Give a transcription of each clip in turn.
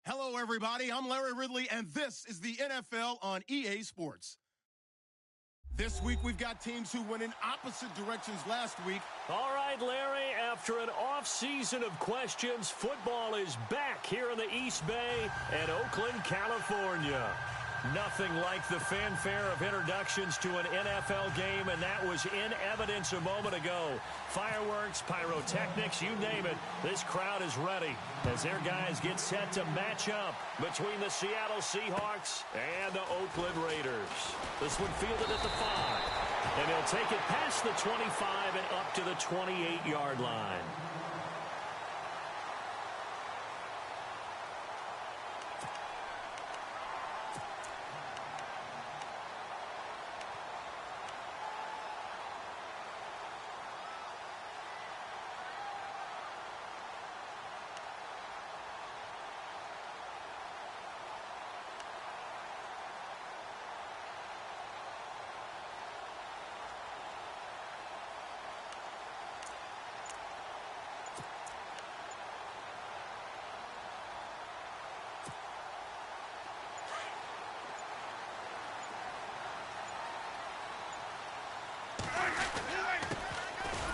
Hello, everybody. I'm Larry Ridley, and this is the NFL on EA Sports. This week, we've got teams who went in opposite directions last week. All right, Larry, after an off-season of questions, football is back here in the East Bay at Oakland, California. Nothing like the fanfare of introductions to an NFL game, and that was in evidence a moment ago. Fireworks, pyrotechnics, you name it. This crowd is ready as their guys get set to match up between the Seattle Seahawks and the Oakland Raiders. This one fielded at the 5, and he'll take it past the 25 and up to the 28-yard line.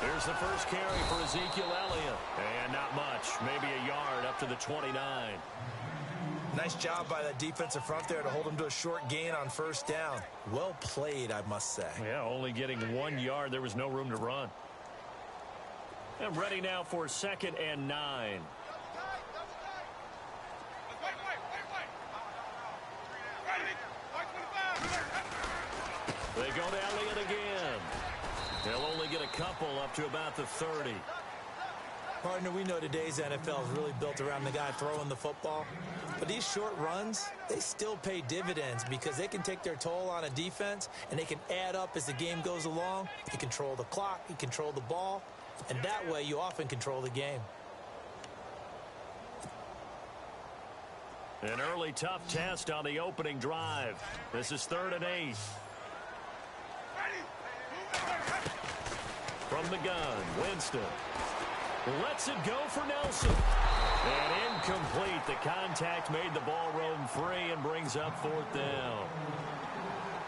Here's the first carry for Ezekiel Elliott. And not much. Maybe a yard up to the 29. Nice job by the defensive front there to hold him to a short gain on first down. Well played, I must say. Yeah, only getting 1 yard. There was no room to run. And ready now for 2nd and 9. They go to Elliott again. They'll only get a couple up to about the 30. Partner, we know today's NFL is really built around the guy throwing the football. But these short runs, they still pay dividends because they can take their toll on a defense and they can add up as the game goes along. You control the clock, you control the ball, and that way you often control the game. An early tough test on the opening drive. This is 3rd and 8. From the gun, Winston lets it go for Nelson. And incomplete. The contact made the ball roam free and brings up 4th down.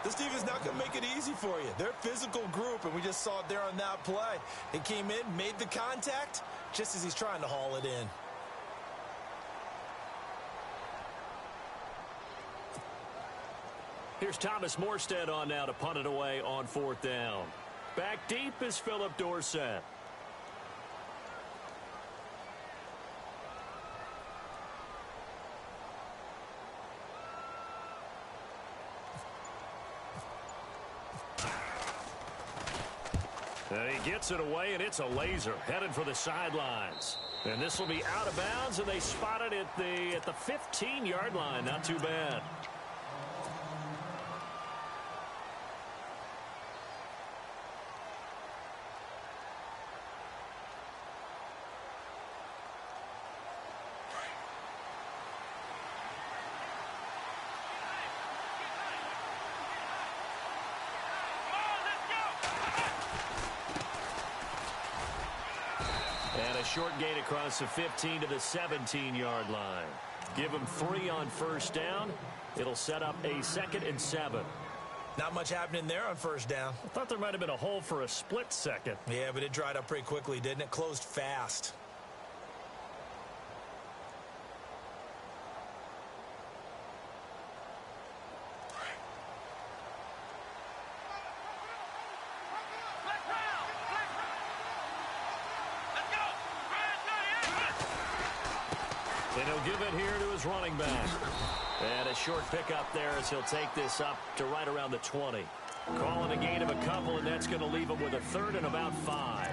This defense not going to make it easy for you. They're a physical group, and we just saw it there on that play. They came in, made the contact, just as he's trying to haul it in. Here's Thomas Morstead on now to punt it away on 4th down. Back deep is Philip Dorsett. And he gets it away, and it's a laser headed for the sidelines. And this will be out of bounds, and they spot it at the 15-yard line. Not too bad. Short gain across the 15 to the 17-yard line. Give him 3 on first down. It'll set up a 2nd and 7. Not much happening there on first down. I thought there might have been a hole for a split second. Yeah, but it dried up pretty quickly, didn't it? Closed fast. And he'll give it here to his running back. And a short pickup there as he'll take this up to right around the 20. Calling a gain of a couple, and that's going to leave him with a 3rd and about 5.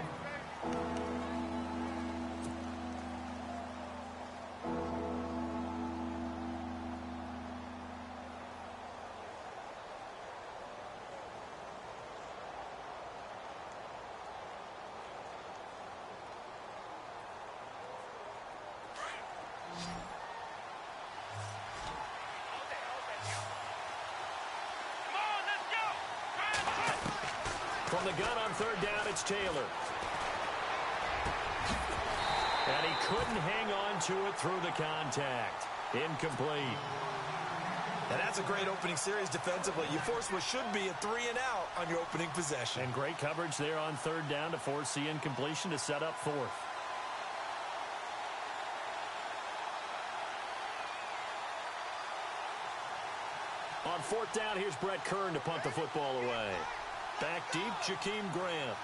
From the gun on 3rd down, it's Taylor. And he couldn't hang on to it through the contact. Incomplete. And that's a great opening series defensively. You force what should be a 3-and-out on your opening possession. And great coverage there on third down to force the incompletion to set up fourth. On fourth down, here's Brett Kern to punt the football away. Back deep, Jakeem Grant.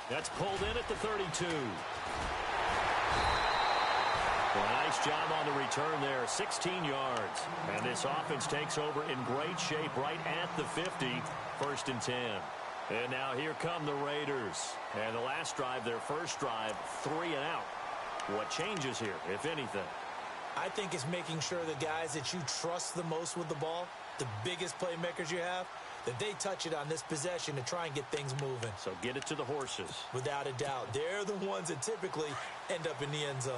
That's pulled in at the 32. Well, nice job on the return there, 16 yards. And this offense takes over in great shape right at the 50, 1st and 10. And now here come the Raiders. And the last drive, their first drive, 3-and-out. What changes here, if anything? I think it's making sure the guys that you trust the most with the ball, the biggest playmakers you have, that they touch it on this possession to try and get things moving. So get it to the horses. Without a doubt. They're the ones that typically end up in the end zone.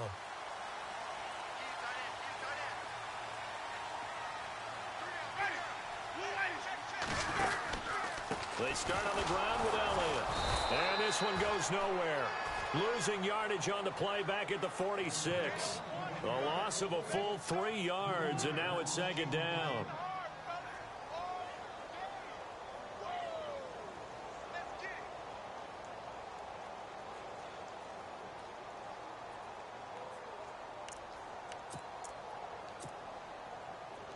They start on the ground with Elliott. And this one goes nowhere. Losing yardage on the play back at the 46. A loss of a full 3 yards, and now it's 2nd down.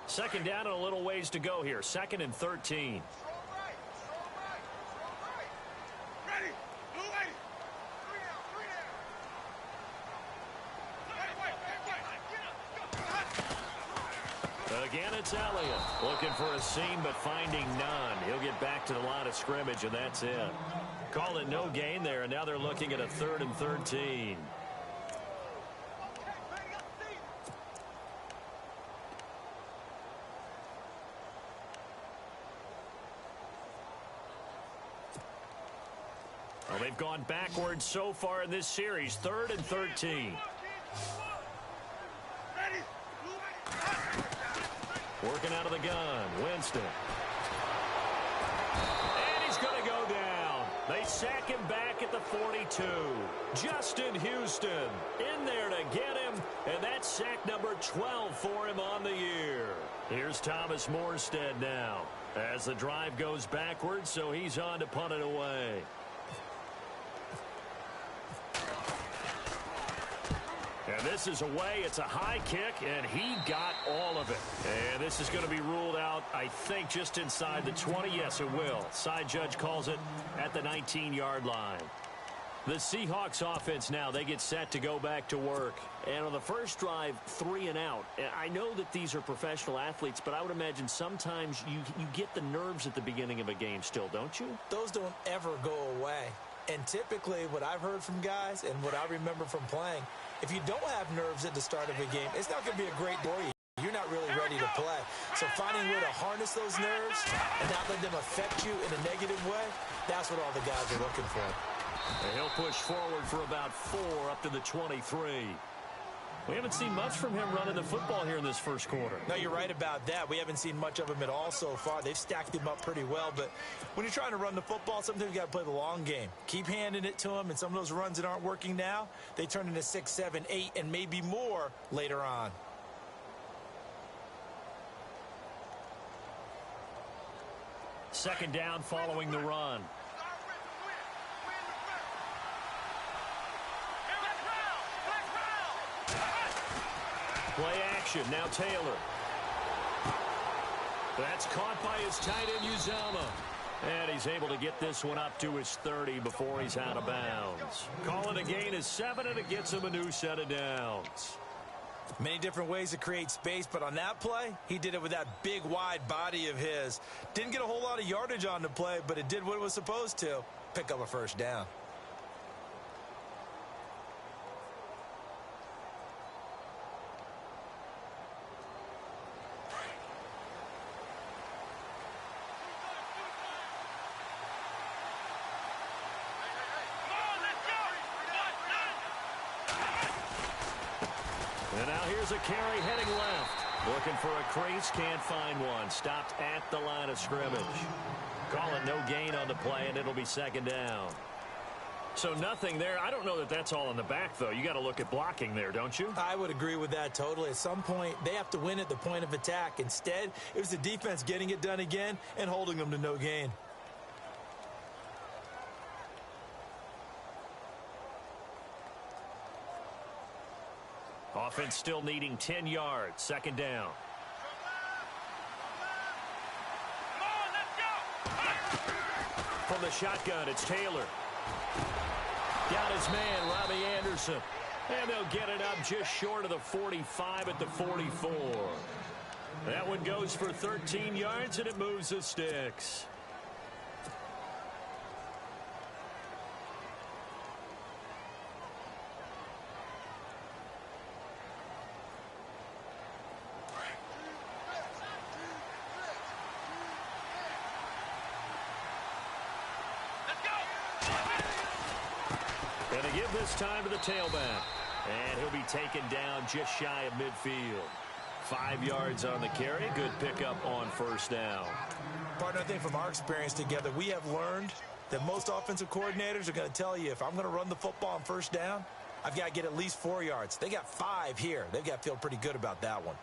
Second down and a little ways to go here. 2nd and 13. Again, it's Elliott. Looking for a seam, but finding none. He'll get back to the line of scrimmage, and that's it. Call it no gain there, and now they're looking at a 3rd and 13. Well, they've gone backwards so far in this series. 3rd and 13. Working out of the gun, Winston. And he's going to go down. They sack him back at the 42. Justin Houston in there to get him, and that's sack number 12 for him on the year. Here's Thomas Morstead now as the drive goes backwards, so he's on to punt it away. And this is away. It's a high kick, and he got all of it. And this is going to be ruled out, I think, just inside the 20. Yes, it will. Side judge calls it at the 19-yard line. The Seahawks offense now, they get set to go back to work. And on the first drive, 3-and-out. I know that these are professional athletes, but I would imagine sometimes you get the nerves at the beginning of a game still, don't you? Those don't ever go away. And typically what I've heard from guys and what I remember from playing, if you don't have nerves at the start of a game, it's not going to be a great day. You're not really ready to play. So finding a way to harness those nerves and not let them affect you in a negative way, that's what all the guys are looking for. And he'll push forward for about 4 up to the 23. We haven't seen much from him running the football here in this first quarter. No, you're right about that. We haven't seen much of him at all so far. They've stacked him up pretty well, but when you're trying to run the football, sometimes you got to play the long game. Keep handing it to him, and some of those runs that aren't working now, they turn into 6, 7, 8, and maybe more later on. Second down following the run. Play action. Now Taylor. That's caught by his tight end, Uzomah. And he's able to get this one up to his 30 before he's out of bounds. Calling a gain of 7, and it gets him a new set of downs. Many different ways to create space, but on that play, he did it with that big, wide body of his. Didn't get a whole lot of yardage on the play, but it did what it was supposed to. Pick up a first down. And now here's a carry heading left. Looking for a crease, can't find one. Stopped at the line of scrimmage. Call it no gain on the play, and it'll be second down. So nothing there. I don't know that that's all in the back, though. You got to look at blocking there, don't you? I would agree with that totally. At some point, they have to win at the point of attack. Instead, it was the defense getting it done again and holding them to no gain. Offense still needing 10 yards. Second down. From the shotgun, it's Taylor. Got his man, Robbie Anderson. And they'll get it up just short of the 45 at the 44. That one goes for 13 yards, and it moves the sticks. Give this time to the tailback. And he'll be taken down just shy of midfield. 5 yards on the carry. Good pickup on first down. Partner, I think from our experience together, we have learned that most offensive coordinators are going to tell you, if I'm going to run the football on first down, I've got to get at least 4 yards. They got 5 here. They've got to feel pretty good about that one.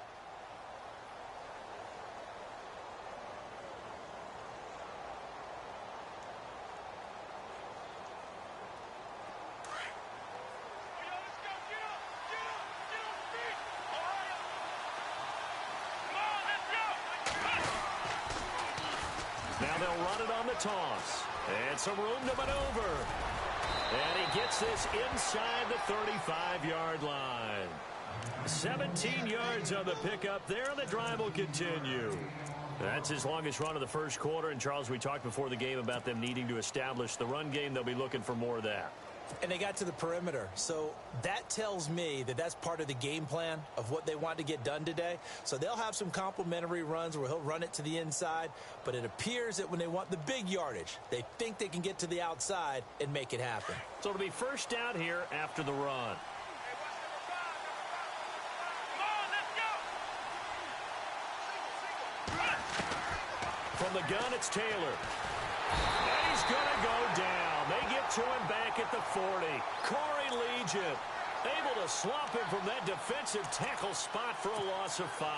Now they'll run it on the toss. And some room to maneuver. And he gets this inside the 35-yard line. 17 yards on the pickup there, and the drive will continue. That's his longest run of the first quarter. And, Charles, we talked before the game about them needing to establish the run game. They'll be looking for more of that. And they got to the perimeter. So that tells me that that's part of the game plan of what they want to get done today. So they'll have some complementary runs where he'll run it to the inside. But it appears that when they want the big yardage, they think they can get to the outside and make it happen. So it'll be first down here after the run. From the gun, it's Taylor. And he's going to go down. They get to him back at the 40. Corey Legion able to slump him from that defensive tackle spot for a loss of 5.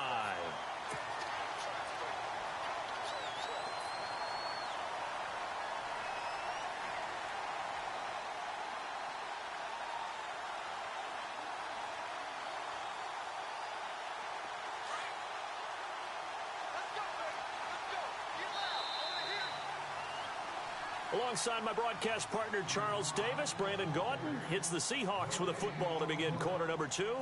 Alongside my broadcast partner, Charles Davis, Brandon Gaudin hits the Seahawks with a football to begin quarter number 2.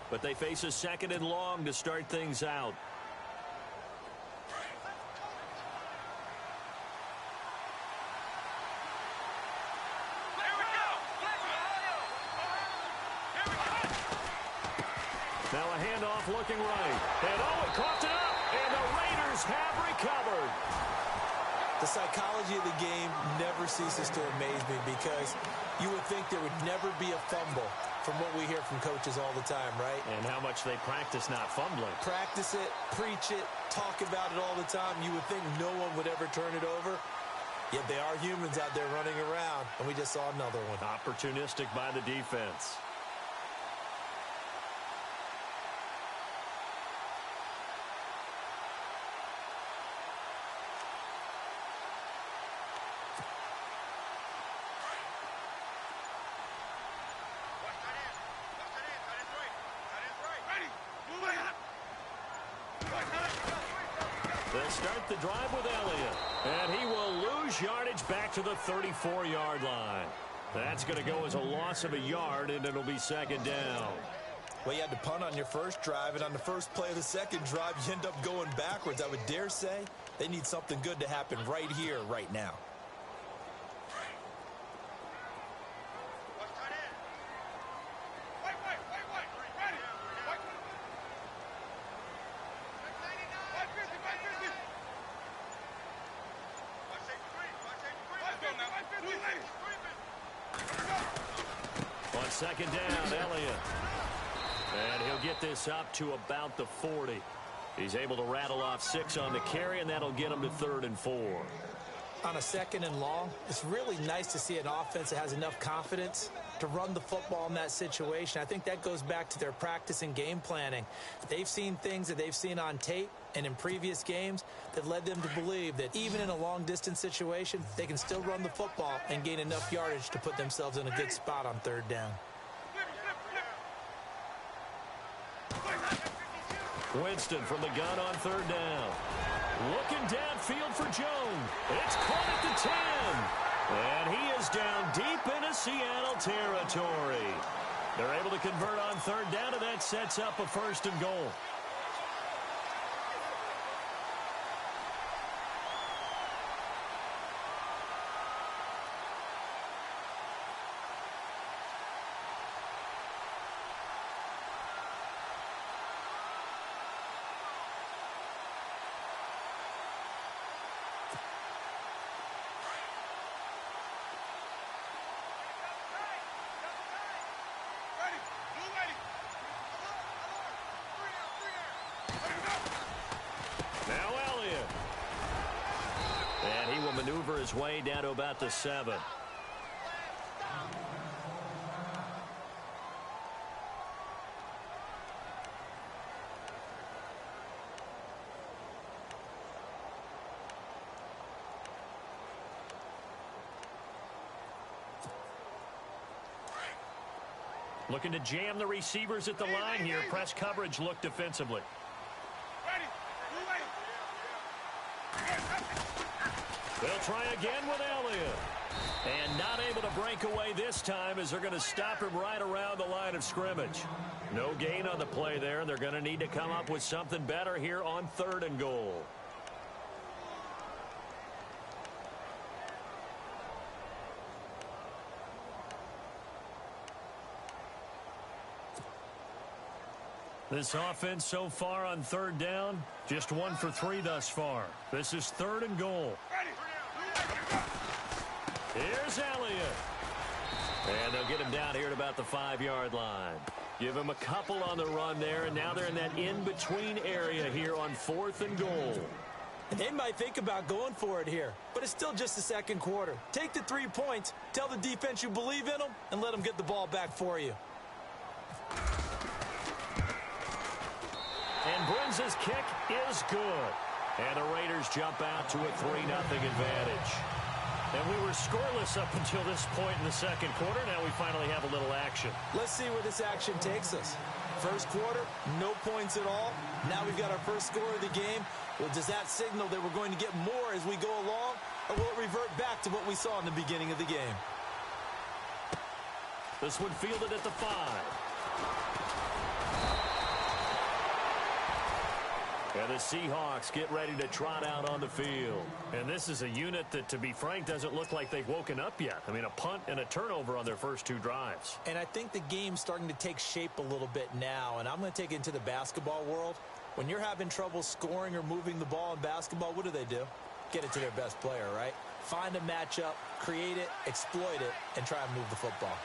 But they face a second and long to start things out. Now a handoff looking right. And he coughed it up. And the Raiders have recovered. The psychology of the game never ceases to amaze me, because you would think there would never be a fumble from what we hear from coaches all the time, right? And how much they practice not fumbling. Practice it, preach it, talk about it all the time. You would think no one would ever turn it over. Yet they are humans out there running around, and we just saw another one. Opportunistic by the defense. They'll start the drive with Elliott. And he will lose yardage back to the 34-yard line. That's going to go as a loss of a yard, and it'll be second down. Well, you had to punt on your first drive, and on the first play of the second drive, you end up going backwards. I would dare say they need something good to happen right here, right now. On second down, Elliott. And he'll get this up to about the 40. He's able to rattle off 6 on the carry, and that'll get him to 3rd and 4. On a 2nd and long, it's really nice to see an offense that has enough confidence to run the football in that situation. I think that goes back to their practice and game planning. They've seen things that they've seen on tape and in previous games that led them to believe that even in a long-distance situation, they can still run the football and gain enough yardage to put themselves in a good spot on 3rd down. Winston from the gun on 3rd down. Looking downfield for Jones. It's caught at the 10. And he is down deep into Seattle territory. They're able to convert on 3rd down, and that sets up a 1st and goal. Now Elliott. And he will maneuver his way down to about the 7. Looking to jam the receivers at the line here. Press coverage look defensively. They'll try again with Elliott. And not able to break away this time as they're going to stop him right around the line of scrimmage. No gain on the play there, and they're going to need to come up with something better here on 3rd and goal. This offense so far on 3rd down, just 1 for 3 thus far. This is 3rd and goal. Here's Elliott. And they'll get him down here at about the 5-yard line. Give him a couple on the run there, and now they're in that in-between area here on 4th and goal. They might think about going for it here, but it's still just the 2nd quarter. Take the 3 points, tell the defense you believe in them, and let them get the ball back for you. And Brinz's kick is good. And the Raiders jump out to a 3-0 advantage. And we were scoreless up until this point in the 2nd quarter. Now we finally have a little action. Let's see where this action takes us. 1st quarter, no points at all. Now we've got our first score of the game. Well, does that signal that we're going to get more as we go along? Or will it revert back to what we saw in the beginning of the game? This one fielded at the 5. And the Seahawks get ready to trot out on the field. And this is a unit that, to be frank, doesn't look like they've woken up yet. I mean, a punt and a turnover on their first 2 drives. And I think the game's starting to take shape a little bit now. And I'm going to take it into the basketball world. When you're having trouble scoring or moving the ball in basketball, what do? Get it to their best player, right? Find a matchup, create it, exploit it, and try and move the football.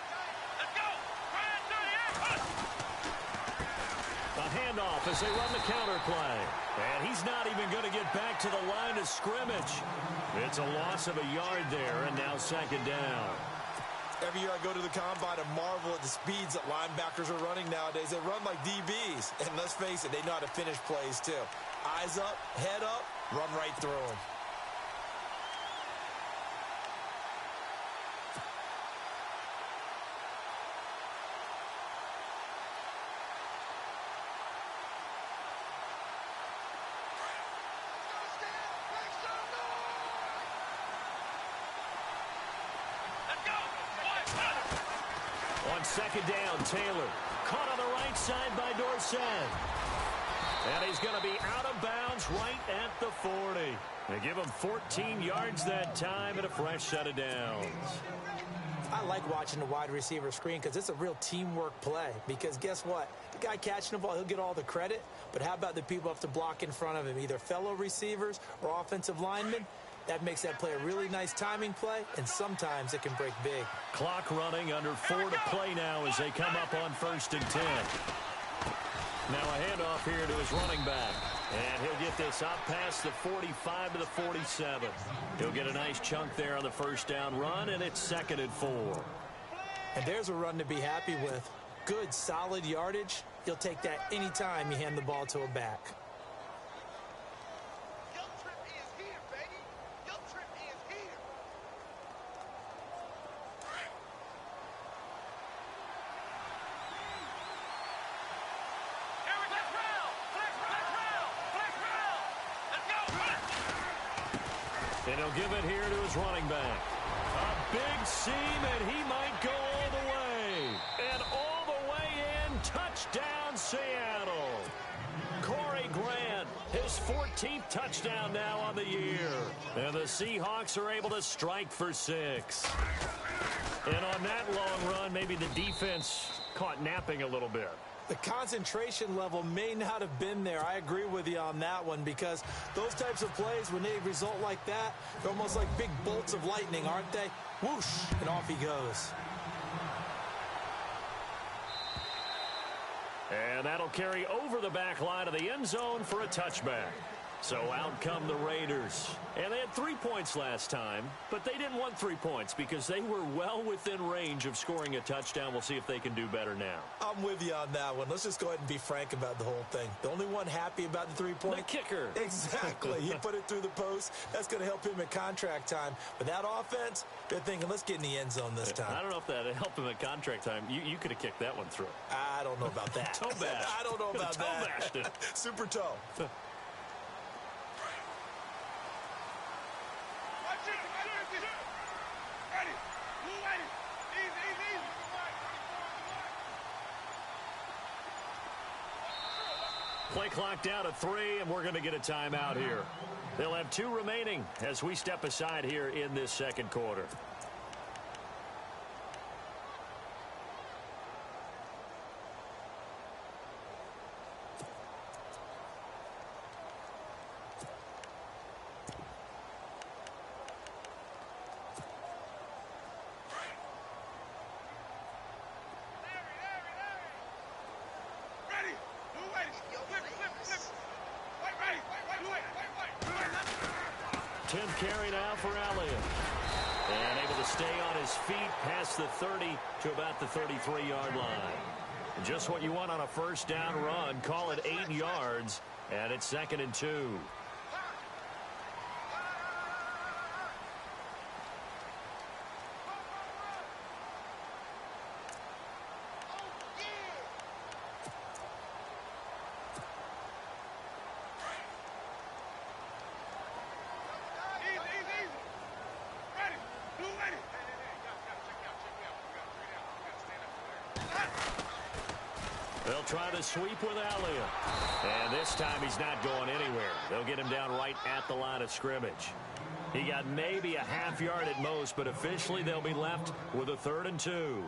A handoff as they run the counter play. And he's not even going to get back to the line of scrimmage. It's a loss of a yard there, and now 2nd down. Every year I go to the combine and marvel at the speeds that linebackers are running nowadays. They run like DBs. And let's face it, they know how to finish plays too. Eyes up, head up, run right through them. On 2nd down, Taylor caught on the right side by Dorsett. And he's going to be out of bounds right at the 40. They give him 14 yards that time and a fresh set of downs. I like watching the wide receiver screen because it's a real teamwork play. Because guess what? The guy catching the ball, he'll get all the credit. But how about the people who have to block in front of him, either fellow receivers or offensive linemen? That makes that play a really nice timing play, and sometimes it can break big. Clock running, under 4 to play now as they come up on 1st and 10. Now a handoff here to his running back. And he'll get this up past the 45 to the 47. He'll get a nice chunk there on the first down run, and it's 2nd and 4. And there's a run to be happy with. Good, solid yardage. You'll take that anytime you hand the ball to a back. And he'll give it here to his running back. A big seam, and he might go all the way. And all the way in, touchdown Seattle. Corey Grant, his 14th touchdown now on the year. And the Seahawks are able to strike for 6. And on that long run, maybe the defense caught napping a little bit. The concentration level may not have been there. I agree with you on that one, because those types of plays, when they result like that, they're almost like big bolts of lightning, aren't they? Whoosh, and off he goes. And that'll carry over the back line of the end zone for a touchback. So out come the Raiders. And they had 3 points last time, but they didn't want 3 points because they were well within range of scoring a touchdown. We'll see if they can do better now. I'm with you on that one. Let's just go ahead and be frank about the whole thing. The only one happy about the 3-point? The kicker. Exactly. He put it through the post. That's going to help him at contract time. But that offense, they're thinking, let's get in the end zone this time. I don't know if that helped him at contract time. You could have kicked that one through. I don't know about that. Toe bash. I don't know about toe that. Bashed it. Super toe. Play clock down to 3, and we're going to get a timeout here. They'll have 2 remaining as we step aside here in this second quarter. Carry now for Elliott. And able to stay on his feet past the 30 to about the 33-yard line. Just what you want on a first down run. Call it 8 yards, and it's 2nd and 2. They'll try to sweep with Elliott. And this time he's not going anywhere. They'll get him down right at the line of scrimmage. He got maybe a half yard at most, but officially they'll be left with a 3rd and 2.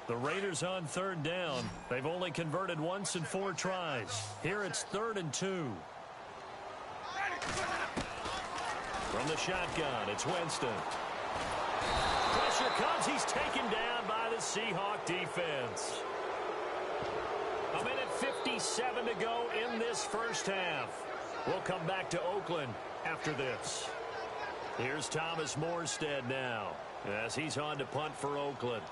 The Raiders on 3rd down. They've only converted once in 4 tries. Here it's 3rd and 2. From the shotgun, it's Winston. Pressure comes. He's taken down by the Seahawk defense. A minute 57 to go in this first half. We'll come back to Oakland after this. Here's Thomas Morstead now as he's on to punt for Oakland.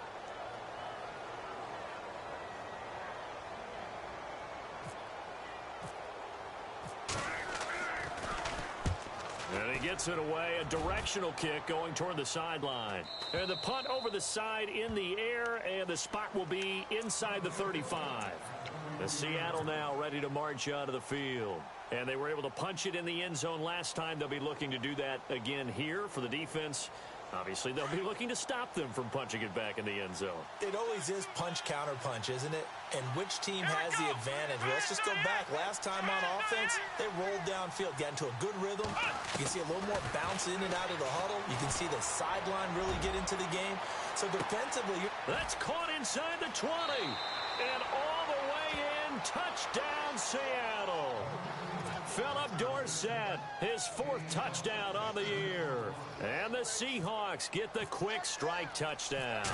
And he gets it away, a directional kick going toward the sideline. And the punt over the side in the air, and the spot will be inside the 35. The Seattle now ready to march onto the field. And they were able to punch it in the end zone last time. They'll be looking to do that again here for the defense. Obviously, they'll be looking to stop them from punching it back in the end zone. It always is punch-counter-punch, isn't it? And which team has the advantage? Well, let's just go back. Last time on offense, they rolled downfield, got into a good rhythm. You can see a little more bounce in and out of the huddle. You can see the sideline really get into the game. So defensively, that's caught inside the 20. And all the way in, touchdown Seattle. Philip Dorsett, his 4th touchdown on the year. And the Seahawks get the quick strike touchdown.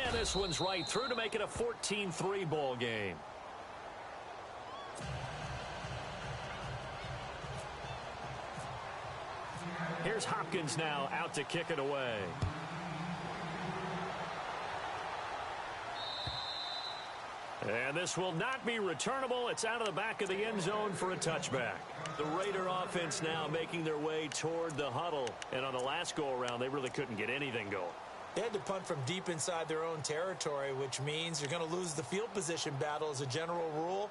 And this one's right through to make it a 14-3 ball game. Here's Hopkins now out to kick it away. And this will not be returnable. It's out of the back of the end zone for a touchback. The Raider offense now making their way toward the huddle. And on the last go-around, they really couldn't get anything going. They had to punt from deep inside their own territory, which means you're going to lose the field position battle as a general rule.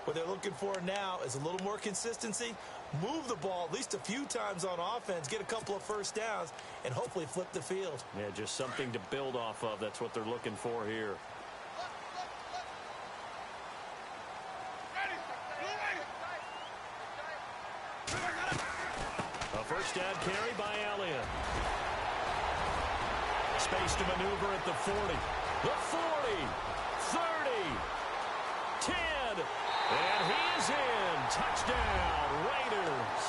What they're looking for now is a little more consistency, move the ball at least a few times on offense, get a couple of first downs, and hopefully flip the field. Yeah, just something to build off of. That's what they're looking for here. A first down carry by Elliott. Space to maneuver at the 40. The 40. 30. 10. And he is in. Touchdown, Raiders.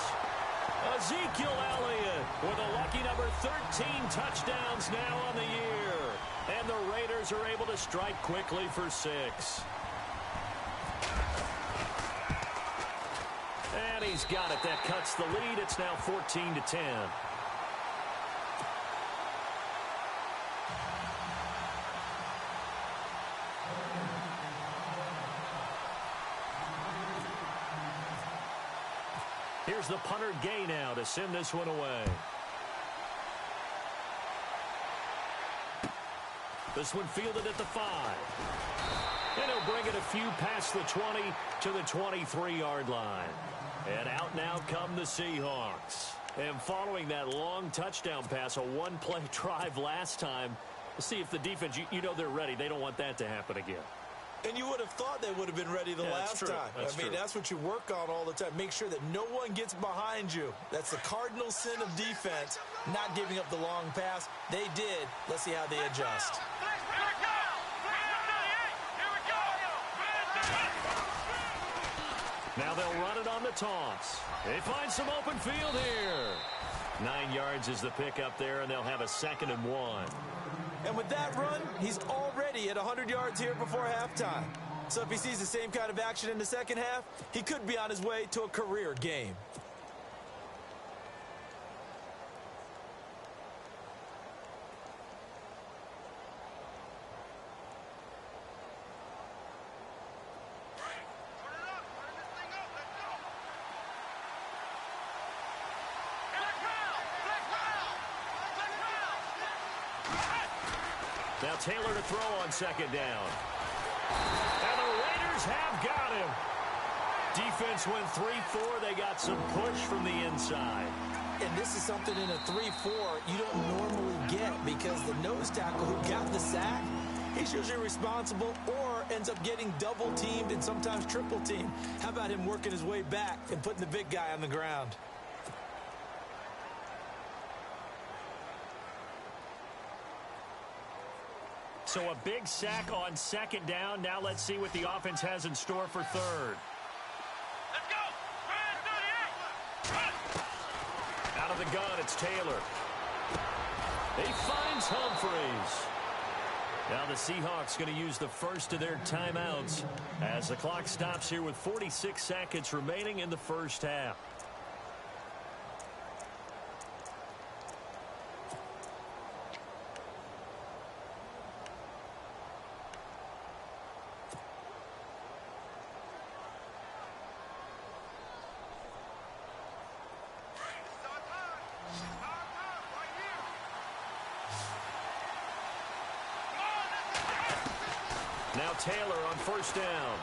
Ezekiel Elliott with a lucky number 13 touchdowns now on the year. And the Raiders are able to strike quickly for 6. And he's got it. That cuts the lead. It's now 14-10. Here's the punter Gay now to send this one away. This one fielded at the 5. And he'll bring it a few past the 20 to the 23-yard line. And out now come the Seahawks. And following that long touchdown pass, a one-play drive last time, let's see if the defense, you know they're ready. They don't want that to happen again. And you would have thought they would have been ready the last time. I mean, that's what you work on all the time. Make sure that no one gets behind you. That's the cardinal sin of defense, not giving up the long pass. They did. Let's see how they adjust. Now they'll run it on the toss. They find some open field here. 9 yards is the pickup there, and they'll have a 2nd and 1. And with that run, he's already at 100 yards here before halftime. So if he sees the same kind of action in the second half, he could be on his way to a career game. Now Taylor to throw on 2nd down. And the Raiders have got him. Defense went 3-4. They got some push from the inside. And this is something in a 3-4 you don't normally get because the nose tackle who got the sack, he's usually responsible or ends up getting double-teamed and sometimes triple-teamed. How about him working his way back and putting the big guy on the ground? So a big sack on 2nd down. Now let's see what the offense has in store for 3rd. Let's go! Out of the gun, it's Taylor. He finds Humphreys. Now the Seahawks going to use the first of their timeouts as the clock stops here with 46 seconds remaining in the first half. Now Taylor on 1st down.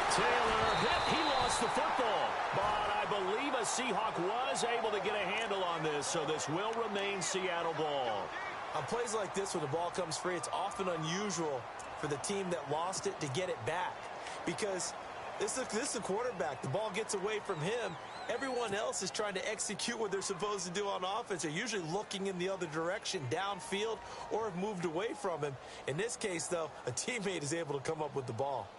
Taylor hit. He lost the football. But I believe a Seahawk was able to get a handle on this, so this will remain Seattle ball. On plays like this, when the ball comes free, it's often unusual for the team that lost it to get it back. Because this is a quarterback. The ball gets away from him. Everyone else is trying to execute what they're supposed to do on offense. They're usually looking in the other direction, downfield, or have moved away from him. In this case, though, a teammate is able to come up with the ball.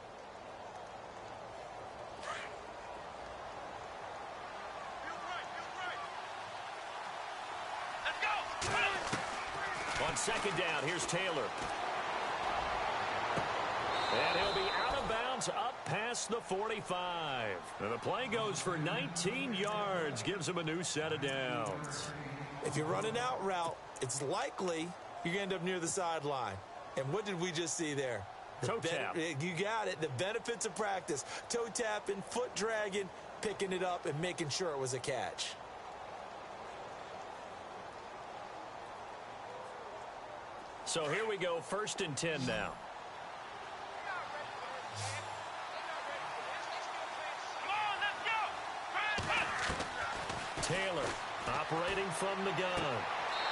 On second down, here's Taylor. And he'll be out of bounds up past the 45. And the play goes for 19 yards, gives him a new set of downs. If you're running out route, it's likely you're going to end up near the sideline. And what did we just see there? Toe tap. You got it. The benefits of practice. Toe tapping, foot dragging, picking it up, and making sure it was a catch. So here we go, 1st and 10 now. Taylor operating from the gun.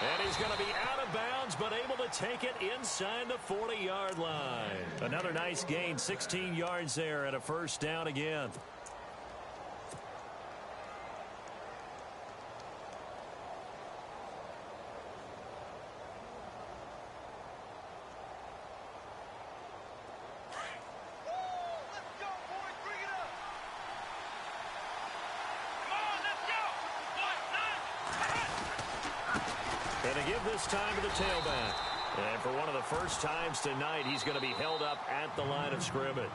And he's going to be out of bounds, but able to take it inside the 40-yard line. Another nice gain, 16 yards there, and a 1st down again. And to give this time to the tailback. And for one of the first times tonight, he's going to be held up at the line of scrimmage.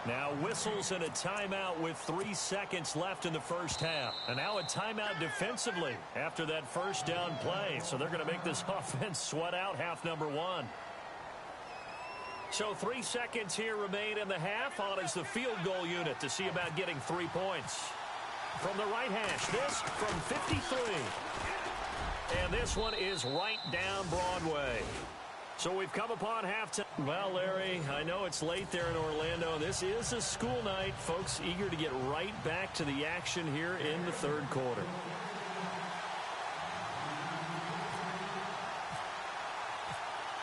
Now whistles and a timeout with 3 seconds left in the first half. And now a timeout defensively after that 1st down play. So they're going to make this offense sweat out half number 1. So 3 seconds here remain in the half. On is the field goal unit to see about getting 3 points. From the right hash, this from 53. And this one is right down Broadway. So we've come upon halftime. Well, Larry, I know it's late there in Orlando. This is a school night. Folks eager to get right back to the action here in the 3rd quarter.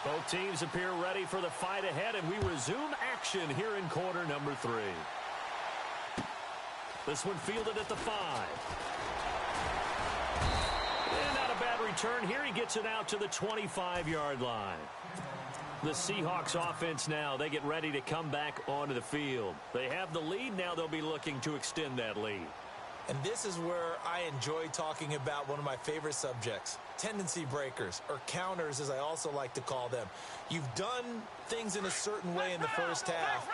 Both teams appear ready for the fight ahead, and we resume action here in quarter number 3. This one fielded at the 5. Return here. He gets it out to the 25-yard line. The Seahawks offense now, they get ready to come back onto the field. They have the lead. Now they'll be looking to extend that lead. And this is where I enjoy talking about one of my favorite subjects, tendency breakers, or counters as I also like to call them. You've done things in a certain way in the first half,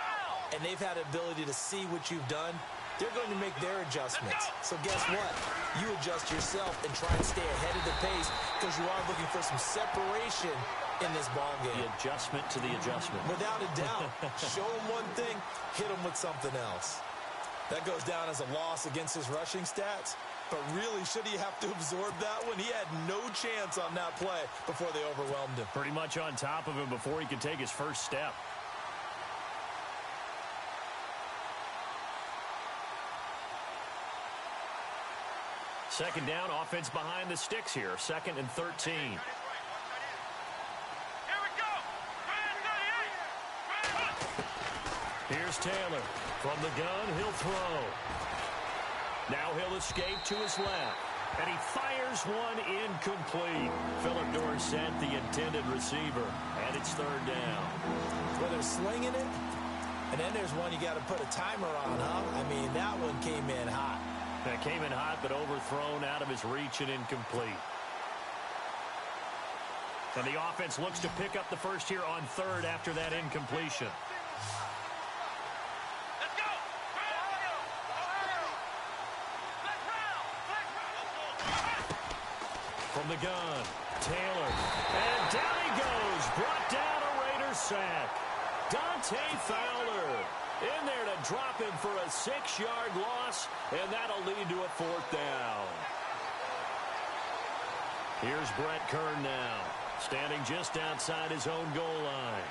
and they've had ability to see what you've done. They're going to make their adjustments. So guess what? You adjust yourself and try and stay ahead of the pace because you are looking for some separation in this ball game. The adjustment to the adjustment. Without a doubt. Show him one thing, hit him with something else. That goes down as a loss against his rushing stats. But really, should he have to absorb that one? He had no chance on that play before they overwhelmed him. Pretty much on top of him before he could take his first step. Second down, offense behind the sticks here. 2nd and 13. Here we go. Here's Taylor. From the gun, he'll throw. Now he'll escape to his left. And he fires one incomplete. Philip Dorsett, the intended receiver. And it's 3rd down. Well, they're slinging it. And then there's one you got to put a timer on, huh? I mean, that one came in hot. That came in hot, but overthrown out of his reach and incomplete. And the offense looks to pick up the first here on 3rd after that incompletion. Let's go. From the gun, Taylor. And down he goes. Brought down a Raiders sack. Dante Fowler in there to drop him for a 6-yard loss, and that'll lead to a 4th down. Here's Brett Kern now, standing just outside his own goal line.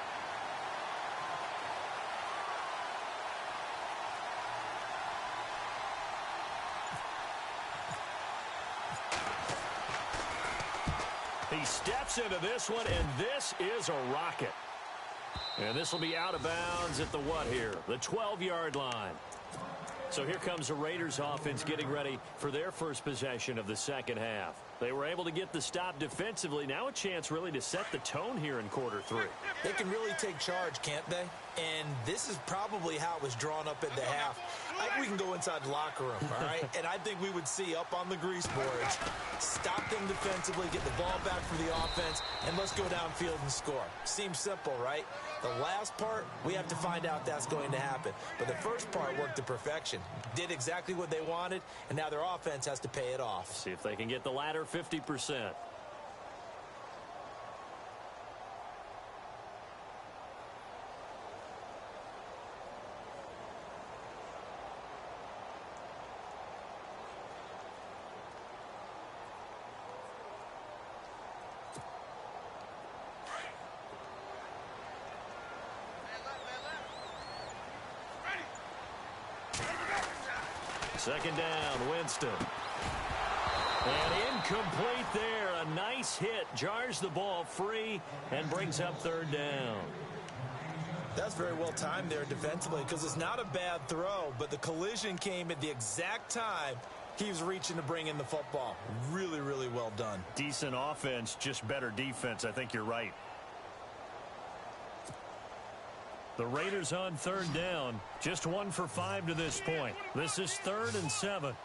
He steps into this one, and this is a rocket. And this will be out of bounds at the what here? The 12-yard line. So here comes the Raiders offense getting ready for their first possession of the second half. They were able to get the stop defensively. Now a chance really to set the tone here in quarter 3. They can really take charge, can't they? And this is probably how it was drawn up at the half. I think we can go inside the locker room, all right? And I think we would see up on the grease boards, stop them defensively, get the ball back for the offense, and let's go downfield and score. Seems simple, right? The last part, we have to find out that's going to happen. But the first part worked to perfection. Did exactly what they wanted, and now their offense has to pay it off. See if they can get the latter 50%. Second down, Winston. And incomplete there. A nice hit. Jars the ball free and brings up third down. That's very well timed there defensively because it's not a bad throw, but the collision came at the exact time he was reaching to bring in the football. Really, really well done. Decent offense, just better defense. I think you're right. The Raiders on third down. Just 1 for 5 to this point. This is 3rd and 7.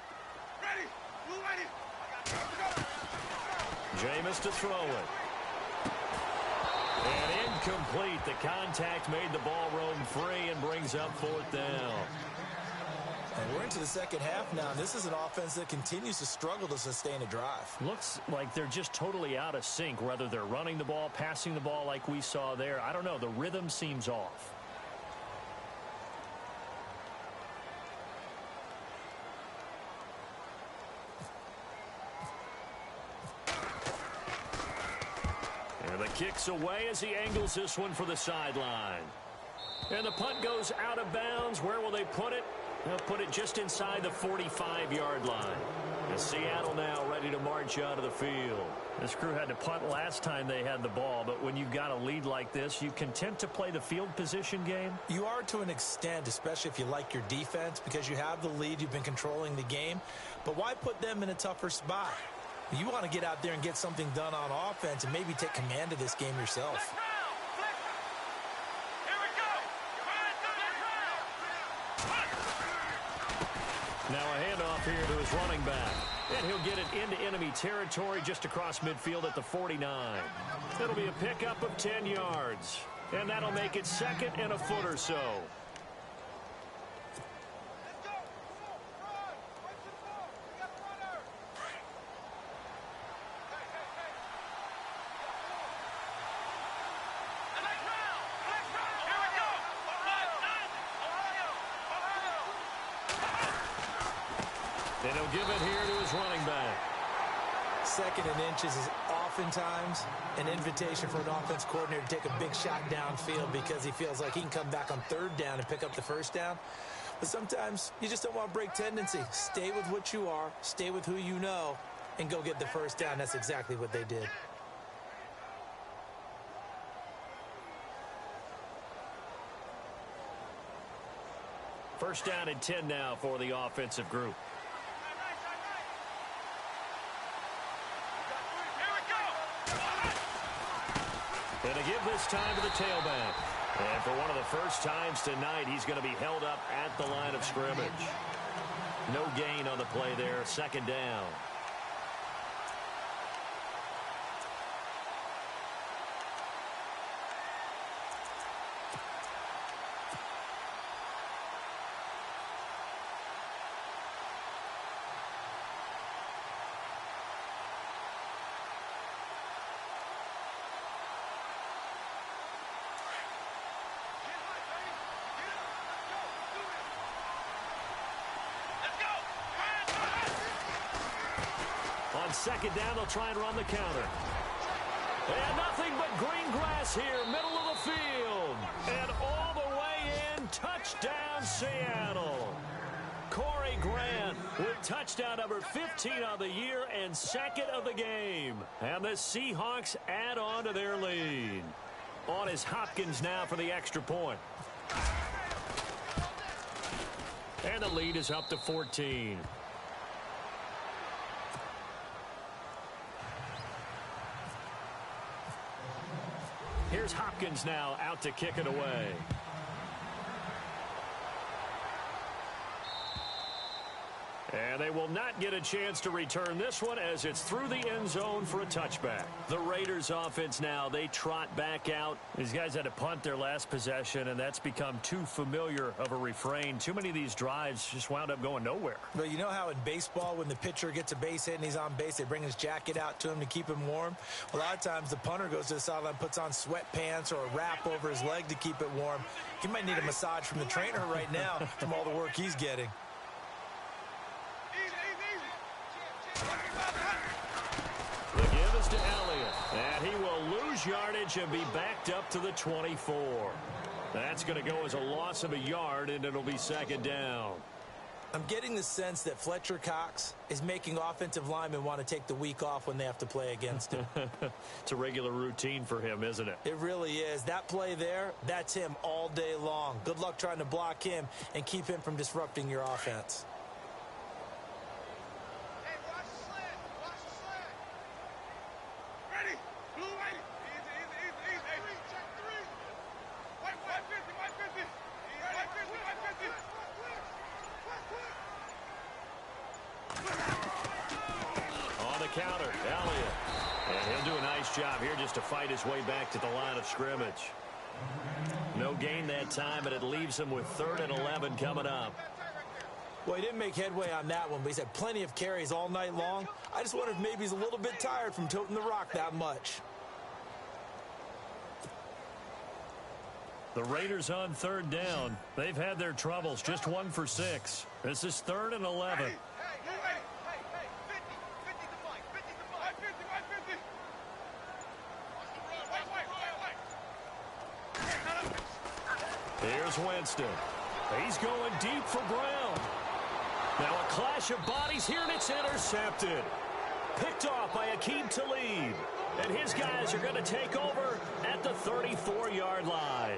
Jameis to throw it. And incomplete. The contact made the ball roam free and brings up 4th down. And we're into the second half now. This is an offense that continues to struggle to sustain a drive. Looks like they're just totally out of sync, whether they're running the ball, passing the ball like we saw there. I don't know. The rhythm seems off. Kicks away as he angles this one for the sideline. And the punt goes out of bounds. Where will they put it? They'll put it just inside the 45-yard line. And Seattle now ready to march out of the field. This crew had to punt last time they had the ball, but when you've got a lead like this, you content to play the field position game? You are to an extent, especially if you like your defense, because you have the lead, you've been controlling the game. But why put them in a tougher spot? You want to get out there and get something done on offense and maybe take command of this game yourself. Now a handoff here to his running back. And he'll get it into enemy territory just across midfield at the 49. It'll be a pickup of 10 yards. And that'll make it 2nd and a foot or so. And he'll give it here to his running back. 2nd and inches is oftentimes an invitation for an offense coordinator to take a big shot downfield because he feels like he can come back on 3rd down and pick up the 1st down. But sometimes you just don't want to break tendency. Stay with what you are, stay with who you know, and go get the 1st down. That's exactly what they did. First down and 10 now for the offensive group. And to give this time to the tailback. And for one of the first times tonight, he's going to be held up at the line of scrimmage. No gain on the play there. 2nd down. On 2nd down, they'll try and run the counter. And nothing but green grass here, middle of the field. And all the way in, touchdown Seattle. Corey Grant with touchdown number 15 of the year and 2nd of the game. And the Seahawks add on to their lead. On is Hopkins now for the extra point. And the lead is up to 14. Here's Hopkins now out to kick it away. And they will not get a chance to return this one as it's through the end zone for a touchback. The Raiders offense now, they trot back out. These guys had to punt their last possession, and that's become too familiar of a refrain. Too many of these drives just wound up going nowhere. But you know how in baseball, when the pitcher gets a base hit and he's on base, they bring his jacket out to him to keep him warm? A lot of times the punter goes to the sideline, puts on sweatpants or a wrap over his leg to keep it warm. He might need a massage from the trainer right now from all the work he's getting. The give is to Elliott, and he will lose yardage and be backed up to the 24. That's going to go as a loss of a yard, and it'll be second down. I'm getting the sense that Fletcher Cox is making offensive linemen want to take the week off when they have to play against him. It's a regular routine for him, isn't it? It really is. That play there, that's him all day long. Good luck trying to block him and keep him from disrupting your offense. Counter, Elliott. And he'll do a nice job here just to fight his way back to the line of scrimmage. No gain that time, but it leaves him with 3rd and 11 coming up. Well, he didn't make headway on that one, but he's had plenty of carries all night long. I just wonder if maybe he's a little bit tired from toting the rock that much. The Raiders on 3rd down. They've had their troubles, just 1 for 6. This is 3rd and 11. Here's Winston. He's going deep for Brown. Now a clash of bodies here, and it's intercepted. Picked off by Aqib Talib. And his guys are going to take over at the 34-yard line.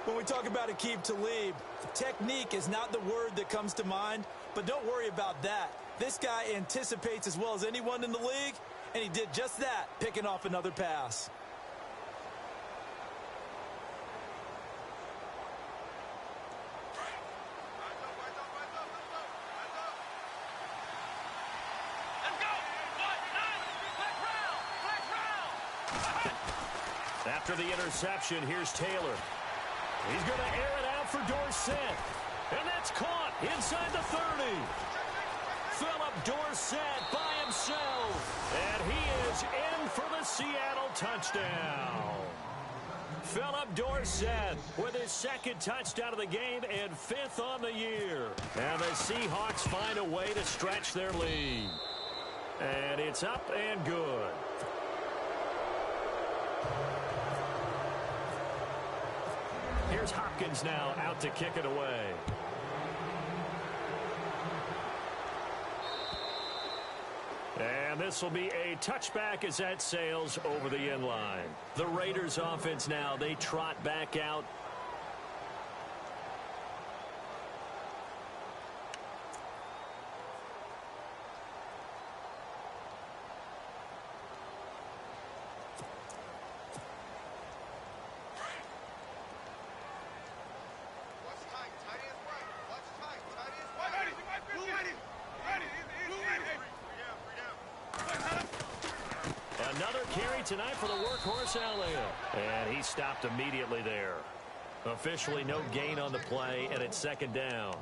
When we talk about Aqib Talib, technique is not the word that comes to mind, but don't worry about that. This guy anticipates as well as anyone in the league, and he did just that, picking off another pass. After the interception, here's Taylor. He's going to air it out for Dorsett. And that's caught inside the 30. Philip Dorsett by himself. And he is in for the Seattle touchdown. Philip Dorsett with his 2nd touchdown of the game and 5th on the year. And the Seahawks find a way to stretch their lead. And it's up and good. Here's Hopkins now out to kick it away. And this will be a touchback as that sails over the end line. The Raiders offense now, they trot back out. Another carry tonight for the workhorse Elliott. And he stopped immediately there. Officially no gain on the play, and it's 2nd down.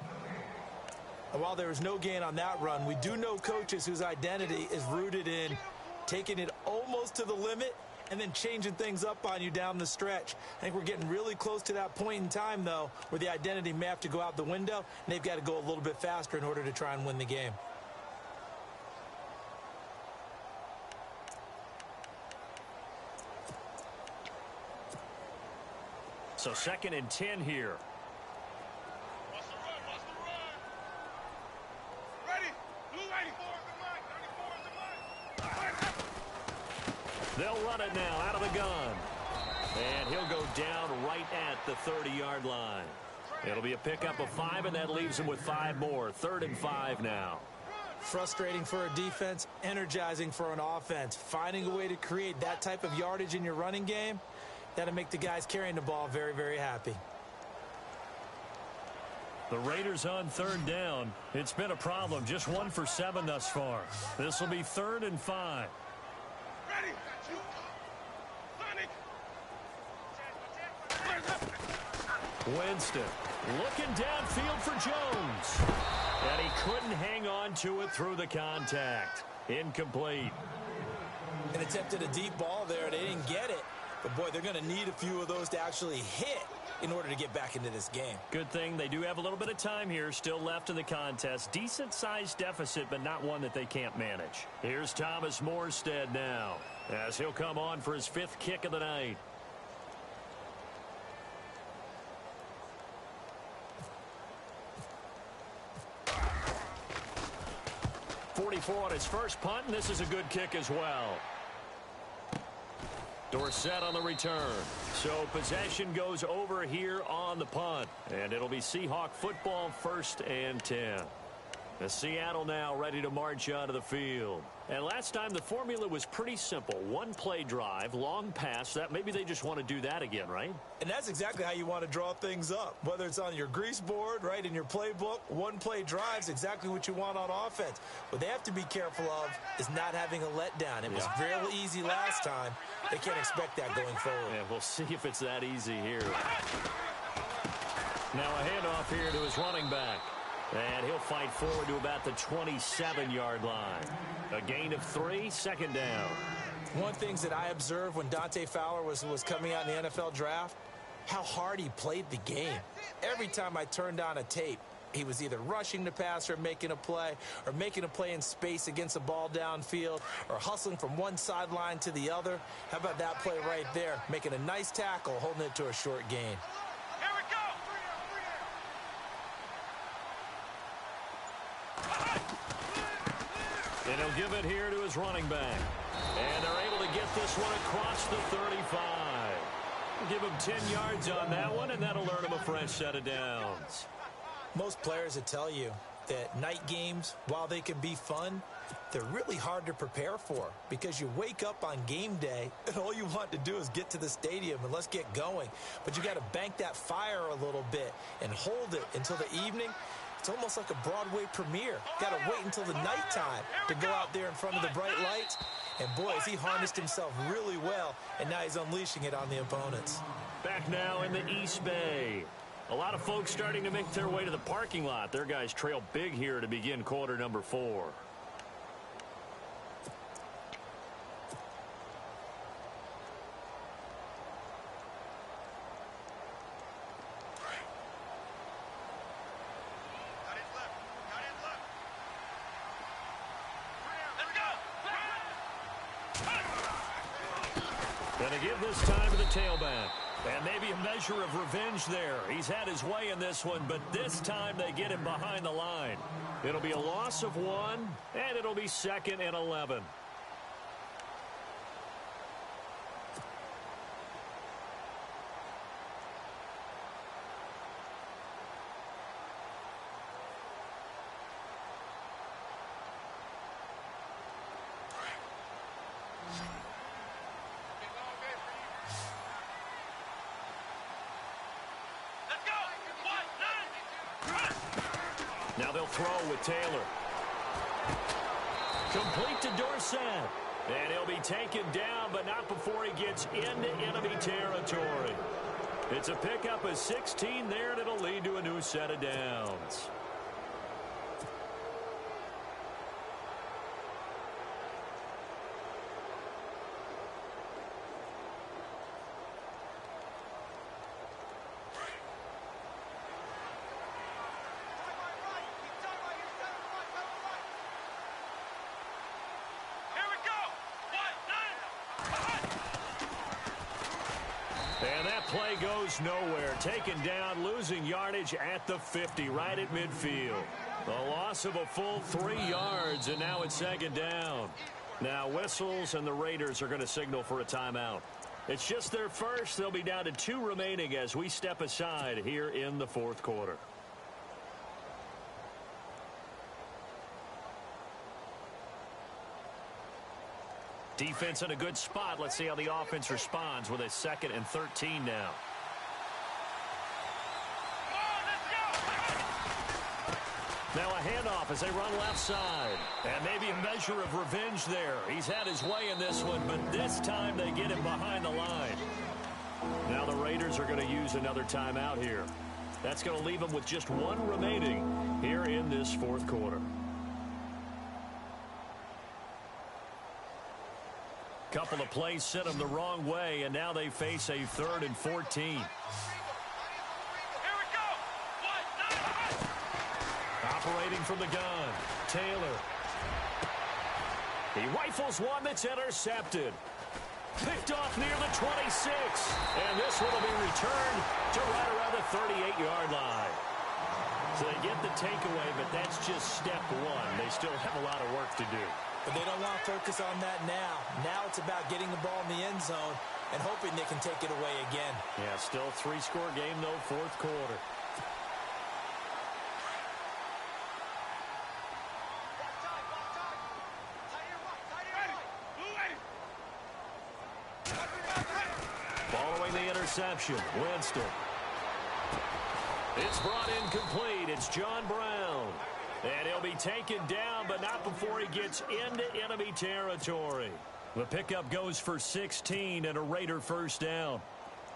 And while there was no gain on that run, we do know coaches whose identity is rooted in taking it almost to the limit and then changing things up on you down the stretch. I think we're getting really close to that point in time, though, where the identity may have to go out the window, and they've got to go a little bit faster in order to try and win the game. So 2nd and 10 here. Watch the run, watch the run. Ready? Blue 94 is the line. They'll run it now out of the gun. And he'll go down right at the 30-yard line. It'll be a pickup of 5, and that leaves him with 5 more. 3rd and 5 now. Frustrating for a defense, energizing for an offense. Finding a way to create that type of yardage in your running game, That'll make the guys carrying the ball very, very happy. The Raiders on third down. It's been a problem. Just 1 for 7 thus far. This will be 3rd and 5. Ready. Winston looking downfield for Jones. And he couldn't hang on to it through the contact. Incomplete. And attempted a deep ball there. They didn't get it. But, boy, they're going to need a few of those to actually hit in order to get back into this game. Good thing they do have a little bit of time here still left in the contest. Decent-sized deficit, but not one that they can't manage. Here's Thomas Morstead now as he'll come on for his 5th kick of the night. 44 on his first punt, and this is a good kick as well. Dorsett on the return. So possession goes over here on the punt. And it'll be Seahawk football, 1st and 10. The Seattle now ready to march onto the field. And last time the formula was pretty simple. 1-play drive, long pass. That maybe they just want to do that again, right? And that's exactly how you want to draw things up. Whether it's on your grease board, right, in your playbook, 1-play drive is exactly what you want on offense. What they have to be careful of is not having a letdown. It was real easy last time. They can't expect that going forward. Yeah, we'll see if it's that easy here. Now a handoff here to his running back. And he'll fight forward to about the 27-yard line. A gain of 3, 2nd down. One thing that I observed when Dante Fowler was coming out in the NFL draft, how hard he played the game. Every time I turned on a tape, he was either rushing the passer, making a play, or making a play in space against a ball downfield, or hustling from one sideline to the other. How about that play right there? Making a nice tackle, holding it to a short gain. And he'll give it here to his running back. And they're able to get this one across the 35. Give him 10 yards on that one, and that'll earn him a fresh set of downs. Most players will tell you that night games, while they can be fun, they're really hard to prepare for because you wake up on game day and all you want to do is get to the stadium and let's get going. But you got to bank that fire a little bit and hold it until the evening. It's almost like a Broadway premiere. Got to wait until the nighttime to go out there in front of the bright lights. And boy, has he harnessed himself really well, and now he's unleashing it on the opponents. Back now in the East Bay. A lot of folks starting to make their way to the parking lot. Their guys trail big here to begin quarter number 4. Going to give this time to the tailback. And maybe a measure of revenge there. He's had his way in this one, but this time they get him behind the line. It'll be a loss of 1, and it'll be 2nd and 11. Now they'll throw with Taylor. Complete to Dorsett. And he'll be taken down, but not before he gets into enemy territory. It's a pickup of 16 there, and it'll lead to a new set of downs. And that play goes nowhere. Taken down, losing yardage at the 50, right at midfield. A loss of a full 3 yards, and now it's 2nd down. Now whistles, and the Raiders are going to signal for a timeout. It's just their first. They'll be down to 2 remaining as we step aside here in the 4th quarter. Defense in a good spot. Let's see how the offense responds with a 2nd and 13 now. Now a handoff as they run left side. And maybe a measure of revenge there. He's had his way in this one, but this time they get him behind the line. Now the Raiders are going to use another timeout here. That's going to leave them with just one remaining here in this 4th quarter. Couple of plays sent them the wrong way, and now they face a 3rd and 14. Operating from the gun, Taylor. He rifles one that's intercepted. Picked off near the 26. And this one will be returned to right around the 38-yard line. So they get the takeaway, but that's just step one. They still have a lot of work to do. But they don't want to focus on that now. Now it's about getting the ball in the end zone and hoping they can take it away again. Yeah, still a 3-score game, though, 4th quarter. Following the interception, Winston. It's brought in complete. It's John Brown. And he'll be taken down, but not before he gets into enemy territory. The pickup goes for 16 and a Raider first down.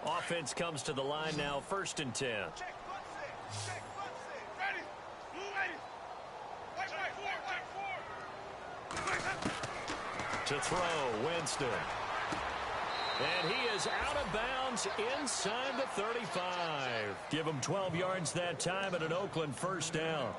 Offense comes to the line now, 1st and 10. To throw, Winston. And he is out of bounds inside the 35. Give him 12 yards that time and an Oakland first down.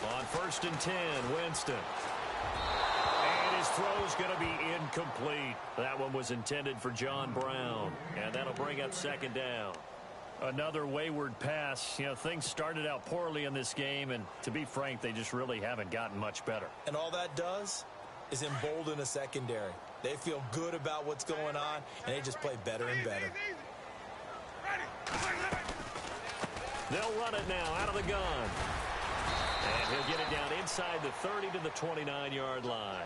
On 1st and 10, Winston. And his throw's going to be incomplete. That one was intended for John Brown. And that'll bring up 2nd down. Another wayward pass. You know, things started out poorly in this game, and to be frank, they just really haven't gotten much better. And all that does is embolden a secondary. They feel good about what's going on, and they just play better and better. They'll run it now out of the gun. And he'll get it down inside the 30 to the 29-yard line.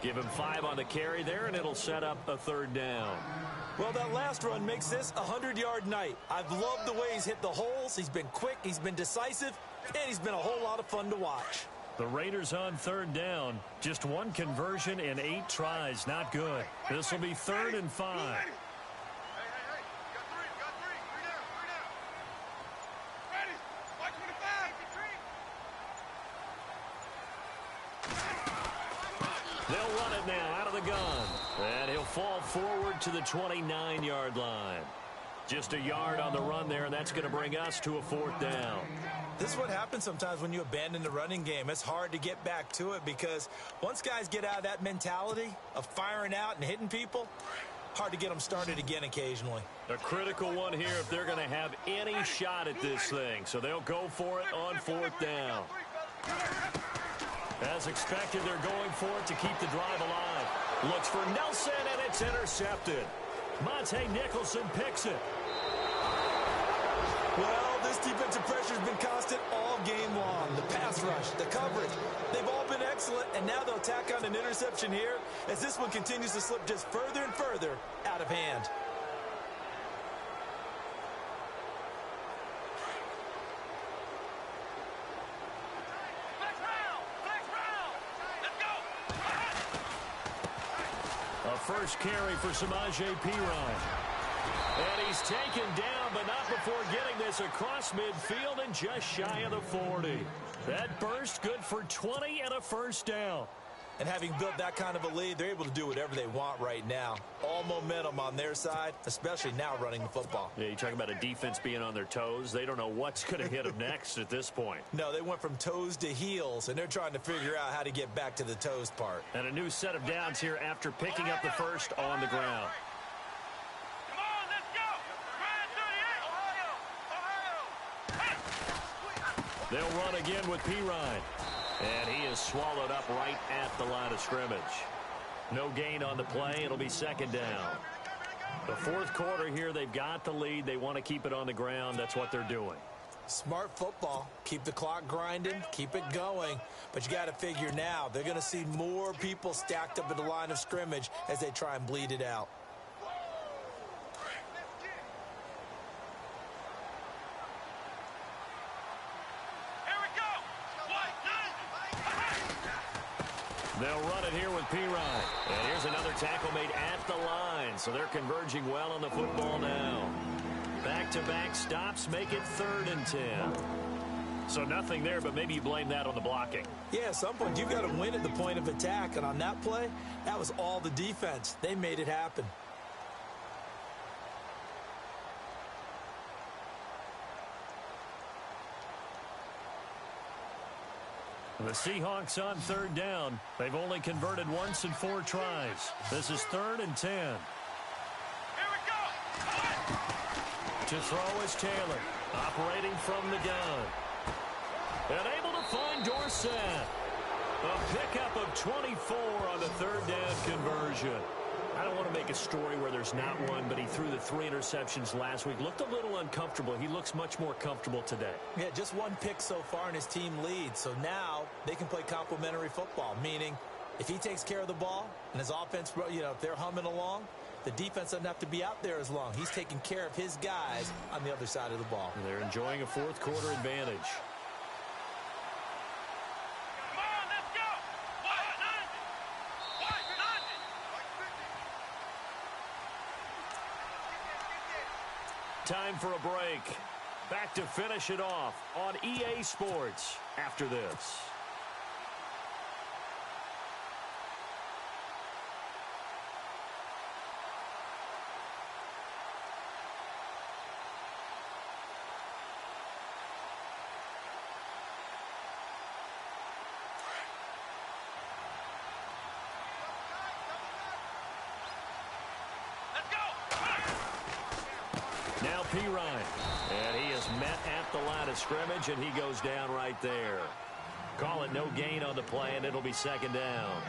Give him 5 on the carry there, and it'll set up a 3rd down. Well, that last run makes this a 100-yard night. I've loved the way he's hit the holes. He's been quick, he's been decisive, and he's been a whole lot of fun to watch. The Raiders on 3rd down. Just one conversion in 8 tries. Not good. This will be 3rd and 5. They'll run it now out of the gun. And he'll fall forward to the 29-yard line. Just a yard on the run there, and that's going to bring us to a 4th down. This is what happens sometimes when you abandon the running game. It's hard to get back to it because once guys get out of that mentality of firing out and hitting people, hard to get them started again occasionally. A critical one here if they're going to have any shot at this thing. So they'll go for it on 4th down. As expected, they're going for it to keep the drive alive. Looks for Nelson, and it's intercepted. Monte Nicholson picks it. Well, this defensive pressure has been constant all game long. The pass rush, the coverage, they've all been excellent, and now they'll tack on an interception here as this one continues to slip just further and further out of hand. First carry for Samaje Perine. And he's taken down, but not before getting this across midfield and just shy of the 40. That burst good for 20 and a first down. And having built that kind of a lead, they're able to do whatever they want right now. All momentum on their side, especially now running the football. Yeah, you talk about a defense being on their toes. They don't know what's going to hit them next at this point. No, they went from toes to heels, and they're trying to figure out how to get back to the toes part. And a new set of downs here after picking up the first on the ground. Come on, let's go. They'll run again with Pirine. And he is swallowed up right at the line of scrimmage. No gain on the play. It'll be second down. The fourth quarter here, they've got the lead. They want to keep it on the ground. That's what they're doing. Smart football. Keep the clock grinding. Keep it going. But you got to figure now, they're going to see more people stacked up at the line of scrimmage as they try and bleed it out. They'll run it here with Pirine. And here's another tackle made at the line. So they're converging well on the football now. Back-to-back stops make it 3rd and 10. So nothing there, but maybe you blame that on the blocking. Yeah, at some point you've got to win at the point of attack. And on that play, that was all the defense. They made it happen. The Seahawks on 3rd down. They've only converted once in 4 tries. This is 3rd and 10. Here we go. To throw is Taylor, operating from the gun. And able to find Dorsett. A pickup of 24 on the 3rd down conversion. I don't want to make a story where there's not one, but he threw the 3 interceptions last week. Looked a little uncomfortable. He looks much more comfortable today. Yeah, just 1 pick so far and his team leads. So now they can play complementary football, meaning if he takes care of the ball and his offense, if they're humming along, the defense doesn't have to be out there as long. He's taking care of his guys on the other side of the ball. And they're enjoying a 4th quarter advantage. Time for a break. Back to finish it off on EA Sports after this. Now Pirine, and he is met at the line of scrimmage, and he goes down right there. Call it no gain on the play, and it'll be 2nd down.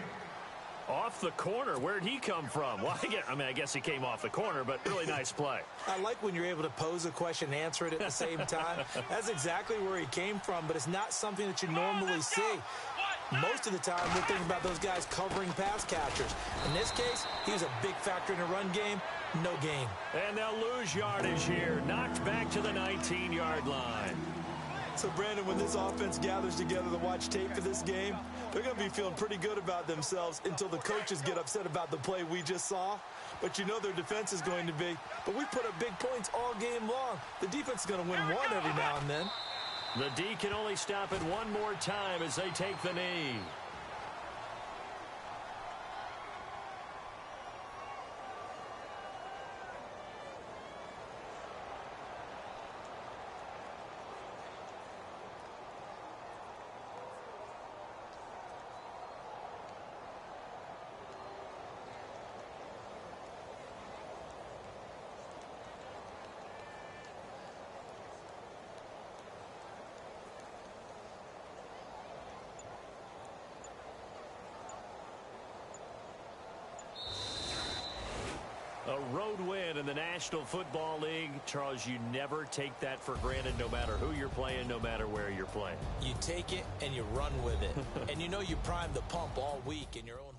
Off the corner, where'd he come from? Well, I guess he came off the corner, but really nice play. I like when you're able to pose a question and answer it at the same time. That's exactly where he came from, but it's not something that you normally see. Most of the time, we're thinking about those guys covering pass catchers. In this case, he was a big factor in the run game. No gain. And they'll lose yardage here. Knocked back to the 19-yard line. So, Brandon, when this offense gathers together to watch tape for this game, they're going to be feeling pretty good about themselves until the coaches get upset about the play we just saw. But you know their defense is going to be. But we put up big points all game long. The defense is going to win one every now and then. The D can only stop it one more time as they take the knee. A road win in the National Football League. Charles, you never take that for granted no matter who you're playing, no matter where you're playing. You take it and you run with it. And you know you primed the pump all week in your own